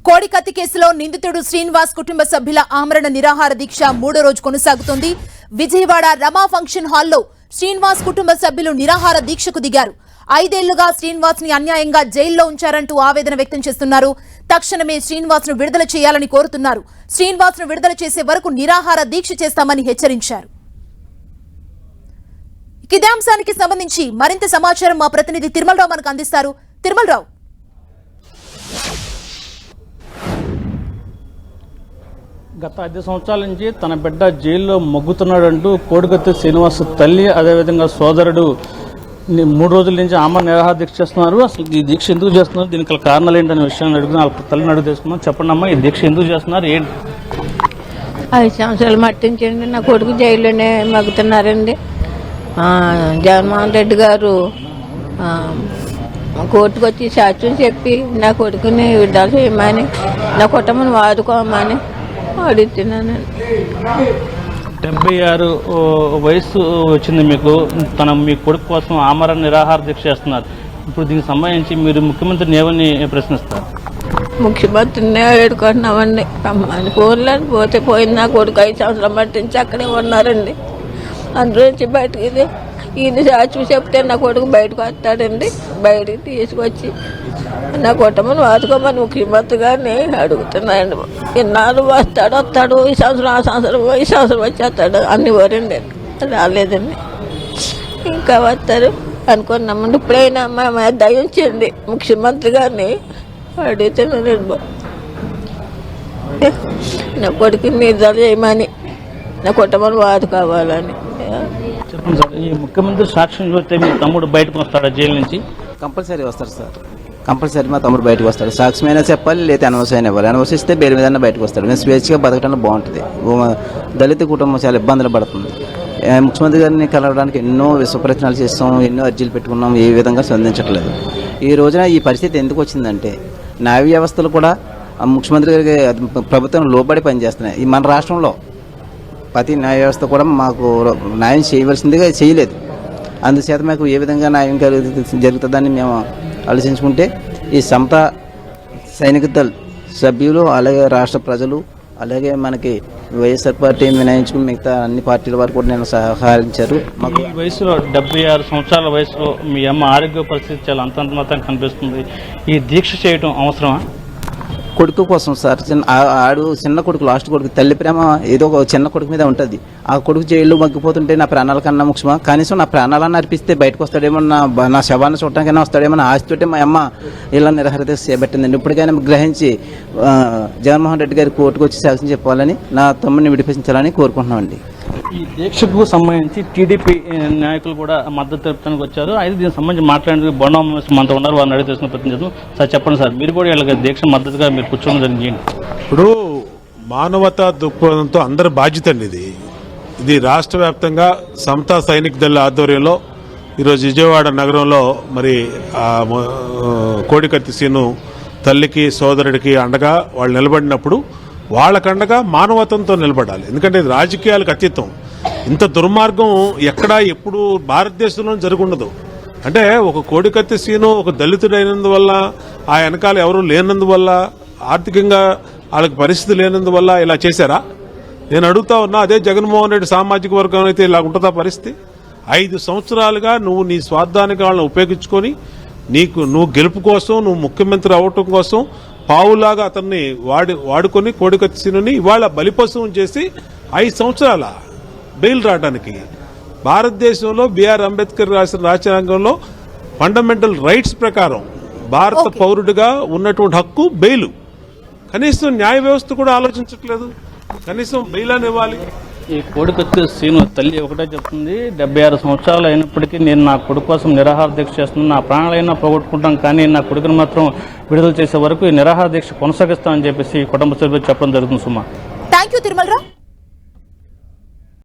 కోడికత్తి కేసులో నిందితుడు శ్రీనివాస్ కుటుంబ సభ్యుల ఆమరణ నిరాహార దీక్ష 3వ రోజు కొనసాగుతోంది. విజయవాడ రమా ఫంక్షన్ హాల్లో శ్రీనివాస్ కుటుంబ సభ్యులు నిరాహార దీక్షకు దిగారు. 5 ఏళ్లుగా శ్రీనివాస్ ని అన్యాయంగా జైల్లో ఉంచారంటూ ఆవేదన వ్యక్తం చేస్తున్నారు. తక్షణమే శ్రీనివాస్ ను విడుదల చేయాలని కోరుతున్నారు. శ్రీనివాస్ ను విడుదల చేసే వరకు నిరాహార దీక్ష చేస్తామని హెచ్చరించారు. ఇదే అంశానికి సంబంధించి మరింత సమాచారం మా ప్రతినిధి తిరుమలరావు మనకు అందిస్తారు. తిరుమలరావు, గత 5 సంవత్సరాల నుంచి తన బిడ్డ జైల్లో మొగ్గుతున్నాడంటూ కోడికత్తి శ్రీనివాస్ తల్లి అదేవిధంగా సోదరుడు 3 రోజుల నుంచి ఆమరణ నిరాహార దీక్ష చేస్తున్నారు. అసలు ఈ దీక్ష ఎందుకు చేస్తున్నారు, దీనికి కారణాలు ఏంటనే విషయాన్ని అడుగుతున్నా వాళ్ళ తల్లిని అడుగు తీసుకున్నాం. చెప్పండి అమ్మా, ఈ దీక్ష ఎందుకు చేస్తున్నారు, ఏంటి? 5 సంవత్సరాలు మట్టించండి, నా కొడుకు జైల్లోనే మగ్గుతున్నారండి. జగన్మోహన్ రెడ్డి గారు కోర్టుకు వచ్చి సాక్ష్యం చెప్పి నా కొడుకుని విడుదల చేయమని, నా కుటుంబం వాదుకోమని అడుగుతున్నానండి. 76 వయసు వచ్చింది మీకు. మీ కొడుకు కోసం ఆమరణ నిరాహార దీక్ష చేస్తున్నారు. ఇప్పుడు దీనికి సంబంధించి మీరు ముఖ్యమంత్రిని ఏమని ప్రశ్నిస్తారు? ముఖ్యమంత్రిని వేడుకుంటున్నామండి, అమ్మని ఫోన్లని పోతే పోయింది. నా కొడుకు 5 సంవత్సరాలు మట్టించి అక్కడే ఉన్నారండి. అందులో నుంచి బయటకి ఈయన సాక్షి చెప్తే నా కొడుకు బయటకు వస్తాడండి. బయటికి తీసుకొచ్చి నా కుటుంబం వాదుకోమని ముఖ్యమంత్రి గారిని అడుగుతున్నాయండి. ఇన్నాళ్ళు వస్తాడు ఈ సంవత్సరం ఈ సంవత్సరం వచ్చేస్తాడు అన్ని వరండి, రాలేదండి. ఇంకా వస్తారు అనుకున్నామండి. ఇప్పుడైనా మా దయించండి ముఖ్యమంత్రి గారిని అడుగుతున్నానండి. నా కొడుకు నిర్ధారణ చేయమని, నా కుటుంబం వాదుకోవాలని. చెప్పండి సార్, ఈ ముఖ్యమంత్రి సాక్ష్యం చూస్తే మీ తమ్ముడు బయటకు వస్తాడా జైలు నుంచి? కంపల్సరీ వస్తాడు సార్, కంపల్సరీ మా తమ్ముడు బయటకు వస్తాడు. సాక్ష్యమైనా చెప్పాలి, లేదా అనవసరం ఇవ్వాలి. అనవసిస్తే బెయిల్ మీద బయటకు వస్తాడు. మేము స్వేచ్ఛగా బతకడంలో బాగుంటుంది. దళిత కుటుంబం చాలా ఇబ్బందులు పడుతుంది. ముఖ్యమంత్రి గారిని కలవడానికి ఎన్నో విశ్వప్రయత్నాలు చేస్తాం, ఎన్నో అర్జీలు పెట్టుకున్నాం, ఏ విధంగా స్పందించట్లేదు. ఈ రోజున ఈ పరిస్థితి ఎందుకు వచ్చిందంటే న్యాయ వ్యవస్థలు కూడా ముఖ్యమంత్రి గారికి ప్రభుత్వం లోబడి పనిచేస్తున్నాయి. ఈ మన రాష్ట్రంలో ప్రతి న్యాయ వ్యవస్థ కూడా మాకు న్యాయం చేయవలసిందిగా చేయలేదు. అందుచేత మాకు ఏ విధంగా న్యాయం జరుగుతుందని మేము ఆలోచించుకుంటే ఈ సమతా సైనిక దళ సభ్యులు, అలాగే రాష్ట్ర ప్రజలు, అలాగే మనకి వైఎస్ఆర్ పార్టీ వినాయించుకుని మిగతా అన్ని పార్టీల వారు కూడా నేను సహకరించారు. మాకు ఈ వయసులో 76 సంవత్సరాల వయసులో మీ అమ్మ ఆరోగ్య పరిస్థితి చాలా అంతంత కనిపిస్తుంది. ఈ దీక్ష చేయడం అవసరమా? కొడుకు కోసం సార్, చిన్న కొడుకు, లాస్ట్ కొడుకు. తల్లి ప్రేమ ఏదో ఒక చిన్న కొడుకు మీద ఉంటుంది. ఆ కొడుకు జైల్లో మగ్గిపోతుంటే నా ప్రాణాల కన్నా ముఖ్యమా? కనీసం నా ప్రాణాలను అర్పిస్తే బయటకు వస్తాడేమో, నా శవాన్ని చూడటానికైనా వస్తాడేమో నా ఆశతోటే మా అమ్మ ఇలా నిరాహార దీక్ష చేపట్టిందండి. ఇప్పటికైనా గ్రహించి జగన్మోహన్ రెడ్డి గారి కోర్టుకు వచ్చి సాక్ష్యం చెప్పాలని, నా తమ్ముడిని విడిపించాలని కోరుకుంటున్నామండి. ఈ దీక్షకు సంబంధించి టీడీపీ నాయకులు కూడా మద్దతు తెలుపడానికి వచ్చారు. అయితే దీనికి సంబంధించి మాట్లాడేందుకు బొండం మనతో ఉన్నారు, వారిని అడిగి తెలుసుకున్న ప్రయత్నం చేస్తాం. సార్ చెప్పండి సార్, మీరు కూడా వీళ్ళకి దీక్ష మద్దతుగా మీరు కూర్చోవడం జరిగింది. ఇప్పుడు మానవతా దృక్పథంతో అందరి బాధ్యత అండి ఇది రాష్ట్ర వ్యాప్తంగా సమతా సైనిక దళ ఆధ్వర్యంలో ఈరోజు విజయవాడ నగరంలో మరి కోడికత్తి సీను తల్లికి సోదరుడికి అండగా వాళ్ళు నిలబడినప్పుడు వాళ్ళకండగా మానవతంతో నిలబడాలి. ఎందుకంటే ఇది రాజకీయాలకు అతీతం. ఇంత దుర్మార్గం ఎక్కడా ఎప్పుడు భారతదేశంలో జరుగుండదు. అంటే ఒక కోడికత్తి సీను ఒక దళితుడైనందువల్ల, ఆ వెనకాల ఎవరు లేనందువల్ల, ఆర్థికంగా వాళ్ళకి పరిస్థితి లేనందువల్ల ఇలా చేశారా? నేను అడుగుతా ఉన్నా. అదే జగన్మోహన్ రెడ్డి సామాజిక వర్గం అయితే ఇలా ఉంటుందా పరిస్థితి? 5 సంవత్సరాలుగా నువ్వు నీ స్వార్థానికి వాళ్ళని ఉపయోగించుకొని నువ్వు గెలుపు కోసం, నువ్వు ముఖ్యమంత్రి అవ్వటం కోసం పావులాగా అతన్ని వాడుకొని కోడికత్తి సీనుని ఇవాళ బలిపశువుం చేసి 5 సంవత్సరాల బెయిల్ రావడానికి. భారతదేశంలో బిఆర్ అంబేద్కర్ రాసిన రాజ్యాంగంలో ఫండమెంటల్ రైట్స్ ప్రకారం భారత పౌరుడిగా ఉన్నటువంటి హక్కు బెయిల్. కనీసం న్యాయ వ్యవస్థ కూడా ఆలోచించట్లేదు. కనీసం బెయిల్ అని ఇవ్వాలి. ఈ కోడికత్తి సీను తల్లి ఒకటే చెప్తుంది, 76 సంవత్సరాలు అయినప్పటికీ నేను నా కొడుకు కోసం నిరాహార దీక్ష చేస్తున్నాను. నా ప్రాణాలైనా పోగొట్టుకుంటాం, కానీ నా కొడుకును మాత్రం విడుదల చేసే వరకు ఈ నిరాహార దీక్ష కొనసాగిస్తామని చెప్పేసి కుటుంబ సభ్యులు చెప్పడం జరుగుతుంది. సుమా, థ్యాంక్ యూ తిరుమలరావు.